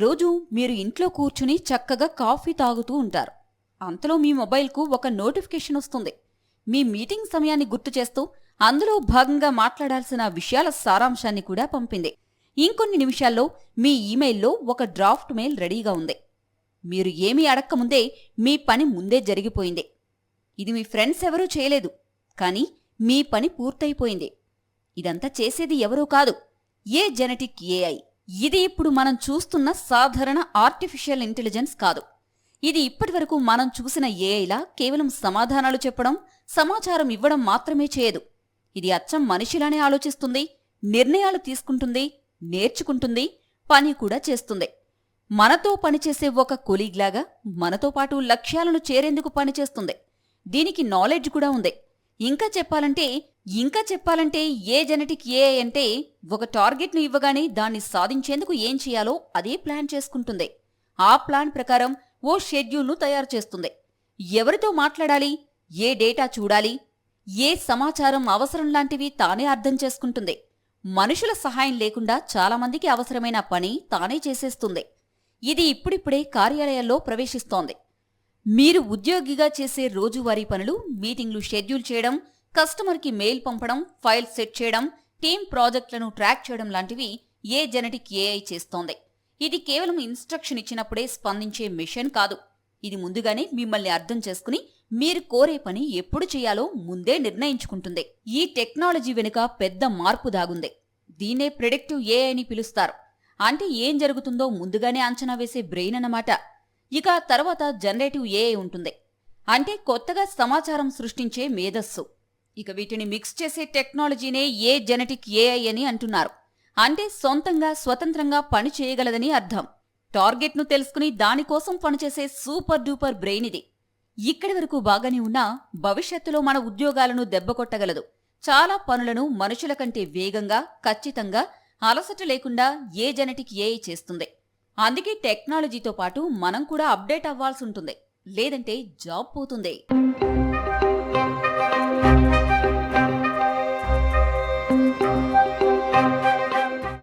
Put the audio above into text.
ఒకరోజు మీరు ఇంట్లో కూర్చుని చక్కగా కాఫీ తాగుతూ ఉంటారు. అంతలో మీ మొబైల్కు ఒక నోటిఫికేషన్ వస్తుంది. మీ మీటింగ్ సమయాన్ని గుర్తు చేస్తూ అందులో భాగంగా మాట్లాడాల్సిన విషయాల సారాంశాన్ని కూడా పంపింది. ఇంకొన్ని నిమిషాల్లో మీ ఈమెయిల్లో ఒక డ్రాఫ్ట్ మెయిల్ రెడీగా ఉంది. మీరు ఏమీ అడక్కముందే మీ పని ముందే జరిగిపోయింది. ఇది మీ ఫ్రెండ్స్ ఎవరూ చేయలేదు, కానీ మీ పని పూర్తయిపోయింది. ఇదంతా చేసేది ఎవరూ కాదు, ఏ జెనెటిక్ ఏఐ. ఇది ఇప్పుడు మనం చూస్తున్న సాధారణ ఆర్టిఫిషియల్ ఇంటెలిజెన్స్ కాదు. ఇది ఇప్పటివరకు మనం చూసిన ఏఐలా కేవలం సమాధానాలు చెప్పడం, సమాచారం ఇవ్వడం మాత్రమే చేయదు. ఇది అచ్చం మనిషిలానే ఆలోచిస్తుంది, నిర్ణయాలు తీసుకుంటుంది, నేర్చుకుంటుంది, పని కూడా చేస్తుంది. మనతో పనిచేసే ఒక కొలీగ్లాగా మనతో పాటు లక్ష్యాలను చేరేందుకు పనిచేస్తుంది. దీనికి నాలెడ్జ్ కూడా ఉంది. ఇంకా చెప్పాలంటే ఏ జెనెటిక్ ఏఐ అంటే ఒక టార్గెట్ను ఇవ్వగానే దాన్ని సాధించేందుకు ఏం చేయాలో అదే ప్లాన్ చేసుకుంటుంది. ఆ ప్లాన్ ప్రకారం ఓ షెడ్యూల్ను తయారు చేస్తుంది. ఎవరితో మాట్లాడాలి, ఏ డేటా చూడాలి, ఏ సమాచారం అవసరం లాంటివి తానే అర్థం చేసుకుంటుంది. మనుషుల సహాయం లేకుండా చాలామందికి అవసరమైన పని తానే చేసేస్తుంది. ఇది ఇప్పుడిప్పుడే కార్యాలయాల్లో ప్రవేశిస్తోంది. మీరు ఉద్యోగిగా చేసే రోజువారీ పనులు, మీటింగ్లు షెడ్యూల్ చేయడం, కస్టమర్కి మెయిల్ పంపడం, ఫైల్ సెట్ చేయడం, టీమ్ ప్రాజెక్టులను ట్రాక్ చేయడం లాంటివి ఏ జెనెటిక్ ఏఐ చేస్తోంది. ఇది కేవలం ఇన్స్ట్రక్షన్ ఇచ్చినప్పుడే స్పందించే మిషన్ కాదు. ఇది ముందుగానే మిమ్మల్ని అర్థం చేసుకుని మీరు కోరే పని ఎప్పుడు చేయాలో ముందే నిర్ణయించుకుంటుంది. ఈ టెక్నాలజీ వెనుక పెద్ద మార్పు దాగుంది. దీన్నే ప్రిడిక్టివ్ ఏఐ అని పిలుస్తారు. అంటే ఏం జరుగుతుందో ముందుగానే అంచనా వేసే బ్రెయిన్ అన్నమాట. ఇక తర్వాత జనరేటివ్ ఏఐ ఉంటుంది. అంటే కొత్తగా సమాచారం సృష్టించే మేధస్సు. ఇక వీటిని మిక్స్ చేసే టెక్నాలజీనే ఏ జెనెటిక్ ఏఐ అని అంటున్నారు. అంటే సొంతంగా స్వతంత్రంగా పని చేయగలదని అర్థం. టార్గెట్ను తెలుసుకుని దానికోసం పనిచేసే సూపర్ డూపర్ బ్రెయిన్ ఇది. ఇక్కడి వరకు బాగానే ఉన్నా భవిష్యత్తులో మన ఉద్యోగాలను దెబ్బకొట్టగలదు. చాలా పనులను మనుషుల కంటే వేగంగా, ఖచ్చితంగా, అలసట లేకుండా ఏ జెనెటిక్ ఏఐ చేస్తుంది. అందుకే టెక్నాలజీతో పాటు మనం కూడా అప్డేట్ అవ్వాల్సి ఉంటుంది. లేదంటే జాబ్ పోతుంది.